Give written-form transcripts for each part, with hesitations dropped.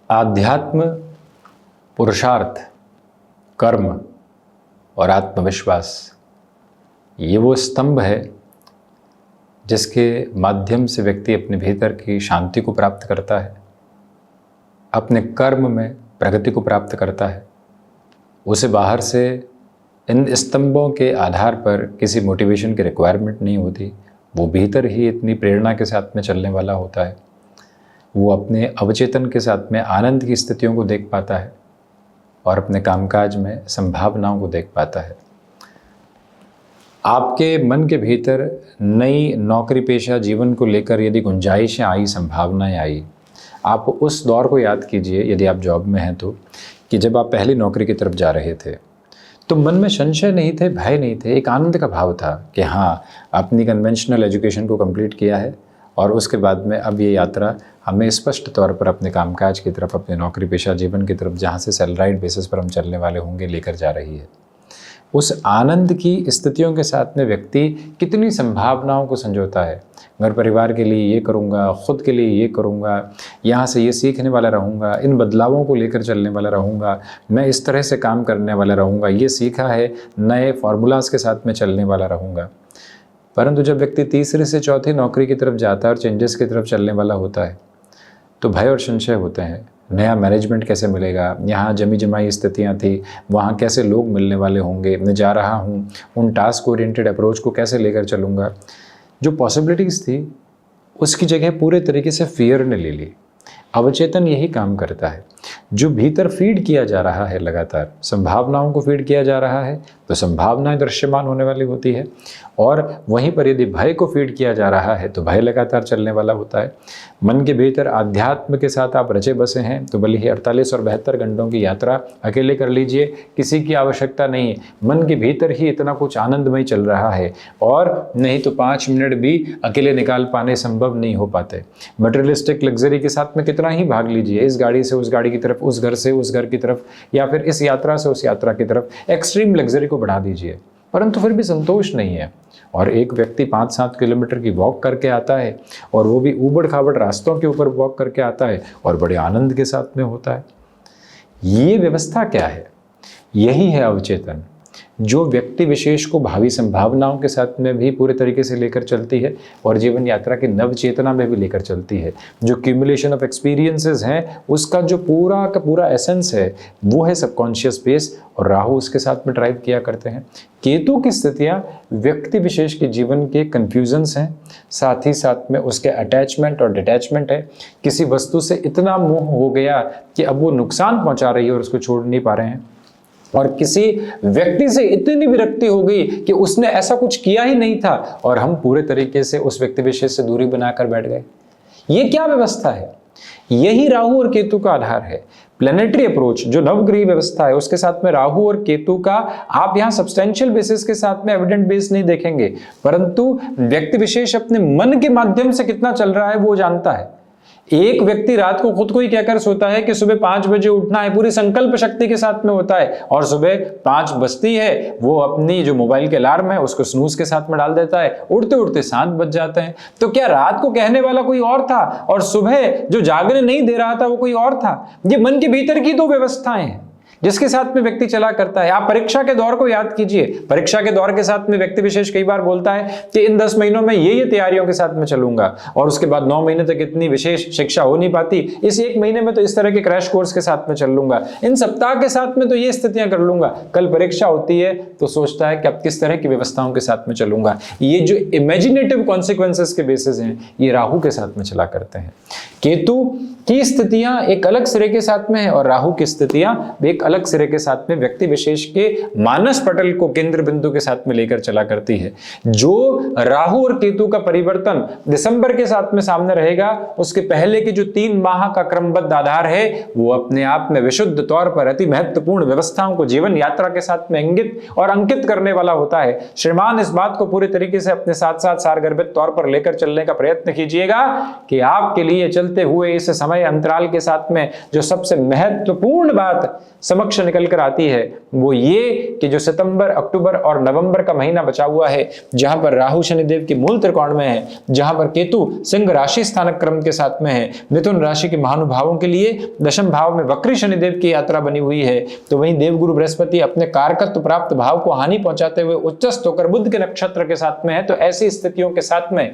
आध्यात्म, पुरुषार्थ, कर्म और आत्मविश्वास ये वो स्तंभ है जिसके माध्यम से व्यक्ति अपने भीतर की शांति को प्राप्त करता है, अपने कर्म में प्रगति को प्राप्त करता है। उसे बाहर से इन स्तंभों के आधार पर किसी मोटिवेशन की रिक्वायरमेंट नहीं होती। वो भीतर ही इतनी प्रेरणा के साथ में चलने वाला होता है। वो अपने अवचेतन के साथ में आनंद की स्थितियों को देख पाता है और अपने कामकाज में संभावनाओं को देख पाता है। आपके मन के भीतर नई नौकरी पेशा जीवन को लेकर यदि गुंजाइशें आई, संभावनाएं आई, आप उस दौर को याद कीजिए यदि आप जॉब में हैं तो, कि जब आप पहली नौकरी की तरफ जा रहे थे तो मन में संशय नहीं थे, भय नहीं थे, एक आनंद का भाव था कि हाँ, अपनी कन्वेंशनल एजुकेशन को कंप्लीट किया है और उसके बाद में अब ये यात्रा हमें स्पष्ट तौर पर अपने कामकाज की तरफ, अपने नौकरी पेशा जीवन की तरफ, जहाँ से सैलराइड बेसिस पर हम चलने वाले होंगे, लेकर जा रही है। उस आनंद की स्थितियों के साथ में व्यक्ति कितनी संभावनाओं को संजोता है। घर परिवार के लिए ये करूँगा, खुद के लिए ये करूँगा, यहाँ से ये सीखने वाला रहूँगा, इन बदलावों को लेकर चलने वाला रहूँगा, मैं इस तरह से काम करने वाला रहूँगा, ये सीखा है, नए फार्मूलाज के साथ में चलने वाला रहूँगा। परंतु जब व्यक्ति तीसरी से चौथी नौकरी की तरफ जाता है और चेंजेस की तरफ चलने वाला होता है तो भय और संशय होते हैं। नया मैनेजमेंट कैसे मिलेगा, यहाँ जमी जमाई स्थितियाँ थी, वहाँ कैसे लोग मिलने वाले होंगे, मैं जा रहा हूँ, उन टास्क ओरिएंटेड अप्रोच को कैसे लेकर चलूँगा। जो पॉसिबिलिटीज़ थी उसकी जगह पूरे तरीके से फियर ने ले ली। अवचेतन यही काम करता है। जो भीतर फीड किया जा रहा है, लगातार संभावनाओं को फीड किया जा रहा है तो संभावनाएं दृश्यमान होने वाली होती है, और वहीं पर यदि भय को फीड किया जा रहा है तो भय लगातार चलने वाला होता है। मन के भीतर आध्यात्म के साथ आप रचे बसे हैं तो भले ही 48 और 72 घंटों की यात्रा अकेले कर लीजिए, किसी की आवश्यकता नहीं है। मन के भीतर ही इतना कुछ आनंदमय चल रहा है और नहीं तो 5 मिनट भी अकेले निकाल पाने संभव नहीं हो पाते। मटेरियलिस्टिक लग्जरी के साथ में कितना ही भाग लीजिए, इस गाड़ी से उस गाड़ी की तरफ, उस घर से उस घर की तरफ, या फिर इस यात्रा से उस यात्रा की तरफ, एक्सट्रीम लग्जरी को बढ़ा दीजिए, परंतु फिर भी संतोष नहीं है। और एक व्यक्ति 5-7 किलोमीटर की वॉक करके आता है और वो भी ऊबड़ खाबड़ रास्तों के ऊपर वॉक करके आता है और बड़े आनंद के साथ में होता है। ये व्यवस्था क्या है? यही है अवचेतन, जो व्यक्ति विशेष को भावी संभावनाओं के साथ में भी पूरे तरीके से लेकर चलती है और जीवन यात्रा की नव चेतना में भी लेकर चलती है। जो क्यूमुलेशन ऑफ एक्सपीरियंसेस हैं उसका जो पूरा का पूरा एसेंस है वो है सबकॉन्शियस बेस, और राहु उसके साथ में ड्राइव किया करते हैं। केतु की स्थितियां व्यक्ति विशेष के जीवन के कन्फ्यूजन्स हैं, साथ ही साथ में उसके अटैचमेंट और डिटैचमेंट है। किसी वस्तु से इतना मोह हो गया कि अब वो नुकसान पहुंचा रही है और उसको छोड़ नहीं पा रहे हैं, और किसी व्यक्ति से इतनी विरक्ति हो गई कि उसने ऐसा कुछ किया ही नहीं था और हम पूरे तरीके से उस व्यक्ति विशेष से दूरी बनाकर बैठ गए। ये क्या व्यवस्था है? यही राहु और केतु का आधार है। प्लैनेटरी अप्रोच जो नवग्रह व्यवस्था है उसके साथ में राहु और केतु का आप यहां सब्सटेंशियल बेसिस के साथ में एविडेंट बेस नहीं देखेंगे, परंतु व्यक्ति विशेष अपने मन के माध्यम से कितना चल रहा है वो जानता है। एक व्यक्ति रात को खुद को ही कहकर सोता है कि सुबह 5 बजे उठना है, पूरी संकल्प शक्ति के साथ में होता है, और सुबह 5 बजती है वो अपनी जो मोबाइल के अलार्म है उसको स्नूज के साथ में डाल देता है, उठते उठते 7 बज जाते हैं। तो क्या रात को कहने वाला कोई और था और सुबह जो जागने नहीं दे रहा था वो कोई और था? ये मन के भीतर की 2 व्यवस्थाएं हैं जिसके साथ में व्यक्ति चला करता है। आप परीक्षा के दौर को याद कीजिए। परीक्षा के दौर के साथ में व्यक्ति विशेष कई बार बोलता है कि इन 10 महीनों में ये तैयारियों के साथ में चलूंगा, और उसके बाद 9 महीने तक इतनी विशेष शिक्षा हो नहीं पाती, इस 1 महीने में तो इस तरह के क्रैश कोर्स के साथ में चल लूंगा, इन सप्ताह के साथ में तो ये स्थितियां कर लूंगा। कल परीक्षा होती है तो सोचता है कि अब किस तरह की व्यवस्थाओं के साथ में चलूंगा। ये जो इमेजिनेटिव कॉन्सिक्वेंसेस के बेसिस हैं ये राहु के साथ में चला करते हैं। केतु की स्थितियां एक अलग सिरे के साथ में है और राहु की स्थितियां एक अलग सिरे के साथ में व्यक्ति विशेष के मानस पटल को केंद्र बिंदु के साथ में लेकर चला करती है। जो राहु और केतु का परिवर्तन दिसंबर के साथ में सामने रहेगा, उसके पहले के जो 3 माह का क्रमबद्ध आधार है वो अपने आप में विशुद्ध तौर पर अति महत्वपूर्ण व्यवस्थाओं को जीवन यात्रा के साथ में इंगित और अंकित करने वाला होता है। श्रीमान इस बात को पूरी तरीके से अपने साथ साथ सारगर्भित तौर पर लेकर चलने का प्रयत्न कीजिएगा कि आपके लिए चलते हुए इस समय अंतराल के साथ में जो सबसे महत्वपूर्ण बात, समक्ष निकल कर आती है वो ये कि जो सितंबर, अक्टूबर और नवंबर का महीना बचा हुआ है, जहां पर राहु शनिदेव की मूल त्रिकोण में है, जहां पर केतु सिंह राशि स्थानक क्रम के साथ में है, मिथुन राशि के महानुभावों के लिए दशम भाव में वक्री शनिदेव की यात्रा बनी हुई है, तो वहीं देवगुरु बृहस्पति अपने कारकत्व प्राप्त भाव को हानि पहुंचाते हुए उच्चस्थ होकर बुध के नक्षत्र के साथ में है। तो ऐसी स्थितियों के साथ में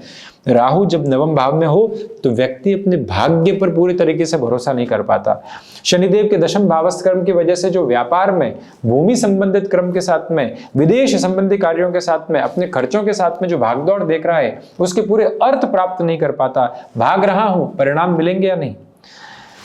राहु जब नवम भाव में हो तो व्यक्ति अपने भाग्य पर पूरी तरीके से भरोसा नहीं कर पाता। शनिदेव के दशम भावस्थ क्रम की वजह से जो व्यापार में, भूमि संबंधित क्रम के साथ में, विदेश संबंधी कार्यों के साथ में, अपने खर्चों के साथ में जो भागदौड़ देख रहा है उसके पूरे अर्थ प्राप्त नहीं कर पाता। भाग रहा हूं, परिणाम मिलेंगे या नहीं,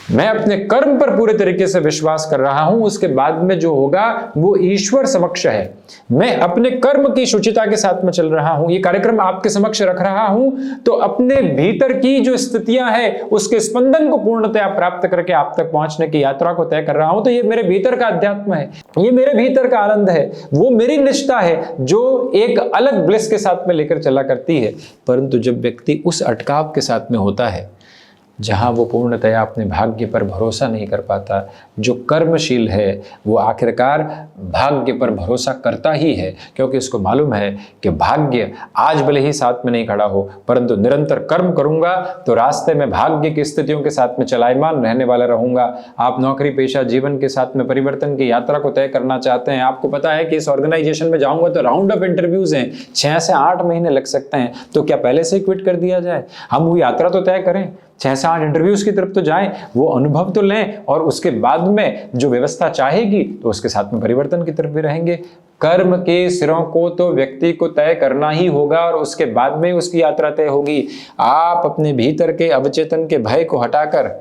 मैं अपने कर्म पर पूरे तरीके से विश्वास कर रहा हूं, उसके बाद में जो होगा वो ईश्वर समक्ष है। मैं अपने कर्म की शुचिता के साथ में चल रहा हूं, ये कार्यक्रम आपके समक्ष रख रहा हूं तो अपने भीतर की जो स्थितियां हैं उसके स्पंदन को पूर्णतया प्राप्त करके आप तक पहुंचने की यात्रा को तय कर रहा हूं। तो ये मेरे भीतर का अध्यात्म है, ये मेरे भीतर का आनंद है, वो मेरी निष्ठा है जो एक अलग ब्लिस के साथ में लेकर चला करती है। परंतु जब व्यक्ति उस अटकाव के साथ में होता है जहां वो पूर्णतया अपने भाग्य पर भरोसा नहीं कर पाता, जो कर्मशील है वो आखिरकार भाग्य पर भरोसा करता ही है, क्योंकि उसको मालूम है कि भाग्य आज भले ही साथ में नहीं खड़ा हो परंतु निरंतर कर्म करूंगा तो रास्ते में भाग्य की स्थितियों के साथ में चलायमान रहने वाला रहूंगा। आप नौकरी पेशा जीवन के साथ में परिवर्तन की यात्रा को तय करना चाहते हैं, आपको पता है कि इस ऑर्गेनाइजेशन में जाऊंगा तो राउंड ऑफ इंटरव्यूज हैं, 6 से 8 महीने लग सकते हैं, तो क्या पहले से ही क्विट कर दिया जाए? हम वो यात्रा तो तय करें, 6 से 8 इंटरव्यूज की तरफ तो जाएं, वो अनुभव तो लें और उसके बाद में जो व्यवस्था चाहेगी तो उसके साथ में परिवर्तन की तरफ भी रहेंगे। कर्म के सिरों को तो व्यक्ति को तय करना ही होगा और उसके बाद में उसकी यात्रा तय होगी। आप अपने भीतर के अवचेतन के भय को हटाकर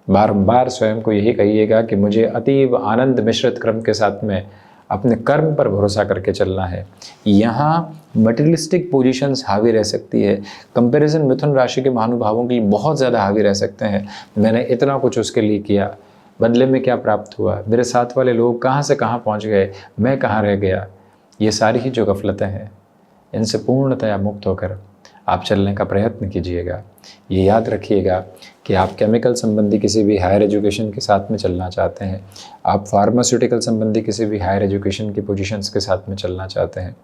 बारंबार स्वयं को यही कहिएगा कि मुझे अतीब आनंद मिश्रित क्रम के साथ में अपने कर्म पर भरोसा करके चलना है। यहाँ मटेरियलिस्टिक पोजीशंस हावी रह सकती है, कंपैरिजन मिथुन राशि के महानुभावों के लिए बहुत ज़्यादा हावी रह सकते हैं। मैंने इतना कुछ उसके लिए किया, बदले में क्या प्राप्त हुआ, मेरे साथ वाले लोग कहाँ से कहाँ पहुँच गए, मैं कहाँ रह गया। ये सारी ही जो गफलतें हैं इनसे पूर्णतया मुक्त होकर आप चलने का प्रयत्न कीजिएगा। ये याद रखिएगा कि आप केमिकल संबंधी किसी भी हायर एजुकेशन के साथ में चलना चाहते हैं, आप फार्मास्यूटिकल संबंधी किसी भी हायर एजुकेशन की पोजीशंस के साथ में चलना चाहते हैं,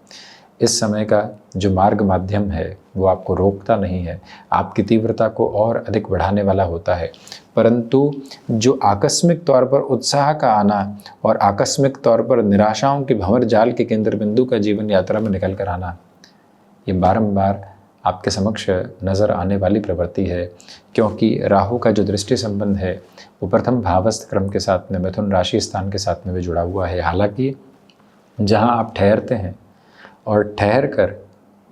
इस समय का जो मार्ग माध्यम है वो आपको रोकता नहीं है, आपकी तीव्रता को और अधिक बढ़ाने वाला होता है। परंतु जो आकस्मिक तौर पर उत्साह का आना और आकस्मिक तौर पर निराशाओं के भंवर जाल के केंद्र बिंदु का जीवन यात्रा में निकल कर आना, ये बारंबार आपके समक्ष नज़र आने वाली प्रवृत्ति है, क्योंकि राहु का जो दृष्टि संबंध है वो प्रथम भावस्थ क्रम के साथ में मिथुन राशि स्थान के साथ में भी जुड़ा हुआ है। हालांकि जहां आप ठहरते हैं और ठहर कर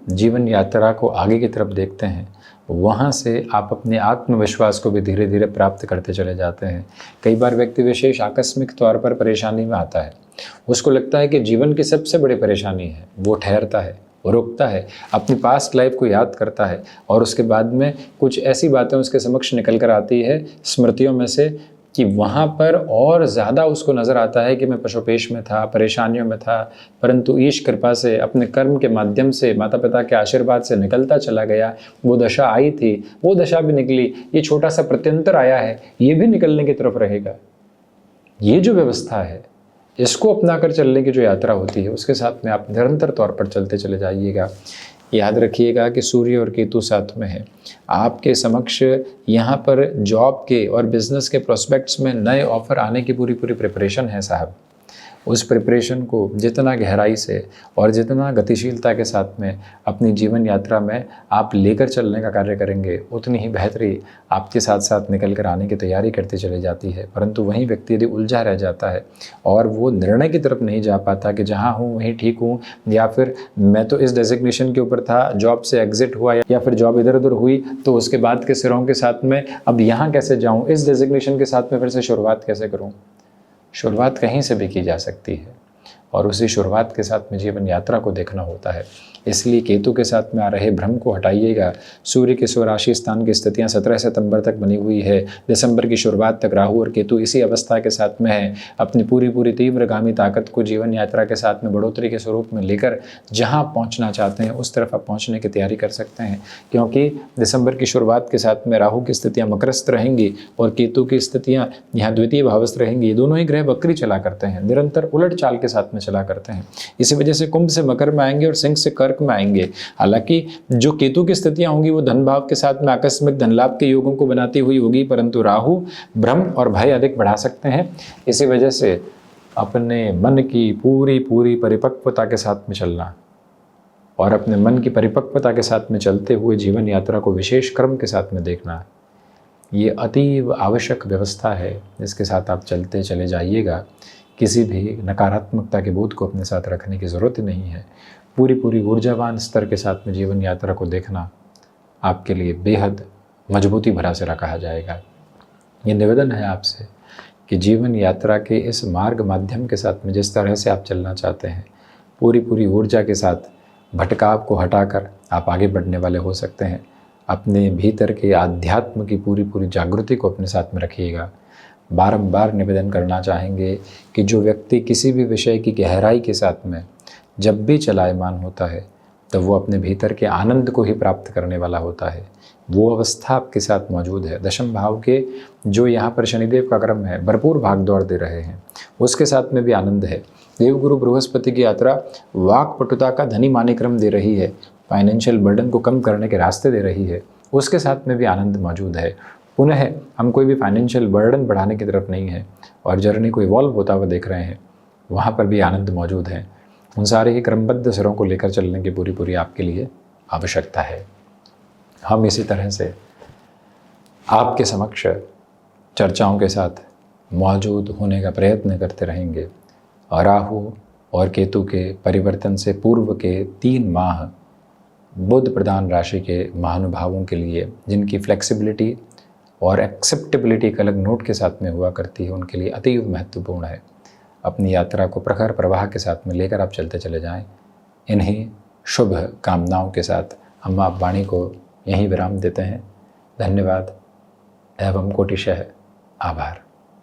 जीवन यात्रा को आगे की तरफ देखते हैं, वहाँ से आप अपने आत्मविश्वास को भी धीरे धीरे प्राप्त करते चले जाते हैं। कई बार व्यक्ति विशेष आकस्मिक तौर पर परेशानी में आता है, उसको लगता है कि जीवन की सबसे बड़ी परेशानी है, वो ठहरता है, वो रुकता है, अपनी पास्ट लाइफ को याद करता है और उसके बाद में कुछ ऐसी बातें उसके समक्ष निकल कर आती है स्मृतियों में से कि वहाँ पर और ज़्यादा उसको नज़र आता है कि मैं पशुपेश में था, परेशानियों में था, परंतु ईश कृपा से अपने कर्म के माध्यम से माता पिता के आशीर्वाद से निकलता चला गया। वो दशा आई थी, वो दशा भी निकली, ये छोटा सा प्रत्यंतर आया है, ये भी निकलने की तरफ रहेगा। ये जो व्यवस्था है इसको अपना कर चलने की जो यात्रा होती है उसके साथ में आप निरंतर तौर पर चलते चले जाइएगा। याद रखिएगा कि सूर्य और केतु साथ में है, आपके समक्ष यहाँ पर जॉब के और बिजनेस के प्रोस्पेक्ट्स में नए ऑफर आने की पूरी प्रिपरेशन है साहब। उस प्रिपरेशन को जितना गहराई से और जितना गतिशीलता के साथ में अपनी जीवन यात्रा में आप लेकर चलने का कार्य करेंगे, उतनी ही बेहतरी आपके साथ साथ निकल कर आने की तैयारी करती चली जाती है। परंतु वहीं व्यक्ति यदि उलझा रह जाता है और वो निर्णय की तरफ नहीं जा पाता कि जहाँ हूँ वहीं ठीक हूँ, या फिर मैं तो इस डेजिग्नेशन के ऊपर था, जॉब से एग्जिट हुआ या फिर जॉब इधर उधर हुई तो उसके बाद के सिरों के साथ में अब यहाँ कैसे जाऊँ, इस डेजिग्नेशन के साथ में फिर से शुरुआत कैसे करूँ। शुरुआत कहीं से भी की जा सकती है और उसी शुरुआत के साथ में जीवन यात्रा को देखना होता है। इसलिए केतु के साथ में आ रहे भ्रम को हटाइएगा। सूर्य के स्वराशि स्थान की स्थितियां 17 सितंबर तक बनी हुई है। दिसंबर की शुरुआत तक राहु और केतु इसी अवस्था के साथ में है। अपनी पूरी तीव्रगामी ताकत को जीवन यात्रा के साथ में बढ़ोतरी के स्वरूप में लेकर जहां पहुंचना चाहते हैं उस तरफ आप पहुंचने की तैयारी कर सकते हैं, क्योंकि दिसंबर की शुरुआत के साथ में राहु की स्थितियां मकरस्थ रहेंगी और केतु की स्थितियां यहाँ द्वितीय भावस्थ रहेंगी। ये दोनों ही ग्रह वक्री चला करते हैं, निरंतर उलट चाल के साथ में चला करते हैं। इसी वजह से कुंभ से मकर में आएंगे और सिंह से कर्क में आएंगे। हालांकि जो केतु की स्थितियां होंगी वो धन भाव के साथ में आकस्मिक धन लाभ के योगों को बनाती हुई होगी, परंतु राहु भ्रम और भय अधिक बढ़ा सकते हैं। इसी वजह से अपने मन की पूरी परिपक्वता के साथ में चलना और अपने मन की परिपक्वता के साथ में चलते हुए जीवन यात्रा को विशेष क्रम के साथ में देखना, ये अतीव आवश्यक व्यवस्था है जिसके साथ आप चलते चले जाइएगा। किसी भी नकारात्मकता के बोध को अपने साथ रखने की ज़रूरत नहीं है। पूरी ऊर्जावान स्तर के साथ में जीवन यात्रा को देखना आपके लिए बेहद मजबूती भरा सिरा कहा जाएगा। ये निवेदन है आपसे कि जीवन यात्रा के इस मार्ग माध्यम के साथ में जिस तरह से आप चलना चाहते हैं, पूरी ऊर्जा के साथ भटकाव को हटाकर आप आगे बढ़ने वाले हो सकते हैं। अपने भीतर के आध्यात्म की पूरी जागृति को अपने साथ में रखिएगा। बारंबार निवेदन करना चाहेंगे कि जो व्यक्ति किसी भी विषय की गहराई के साथ में जब भी चलायमान होता है तब वो अपने भीतर के आनंद को ही प्राप्त करने वाला होता है। वो अवस्था आपके साथ मौजूद है। दशम भाव के जो यहाँ पर शनिदेव का क्रम है, भरपूर भाग दौड़ दे रहे हैं, उसके साथ में भी आनंद है। देवगुरु बृहस्पति की यात्रा वाक पटुता का धनी माने क्रम दे रही है, फाइनेंशियल बर्डन को कम करने के रास्ते दे रही है, उसके साथ में भी आनंद मौजूद है। पुनः हम कोई भी फाइनेंशियल बर्डन बढ़ाने की तरफ नहीं है और जर्नी को इवॉल्व होता हुआ देख रहे हैं, वहाँ पर भी आनंद मौजूद है। उन सारे ही क्रमबद्ध सिरों को लेकर चलने की पूरी आपके लिए आवश्यकता है। हम इसी तरह से आपके समक्ष चर्चाओं के साथ मौजूद होने का प्रयत्न करते रहेंगे। और राहु और केतु के परिवर्तन से पूर्व के 3 माह बुध प्रधान राशि के महानुभावों के लिए, जिनकी फ्लेक्सिबिलिटी और एक्सेप्टेबिलिटी एक अलग नोट के साथ में हुआ करती है, उनके लिए अतीव महत्वपूर्ण है। अपनी यात्रा को प्रखर प्रवाह के साथ में लेकर आप चलते चले जाएं। इन्हीं शुभ कामनाओं के साथ हम आप वाणी को यहीं विराम देते हैं। धन्यवाद एवं कोटिशः आभार।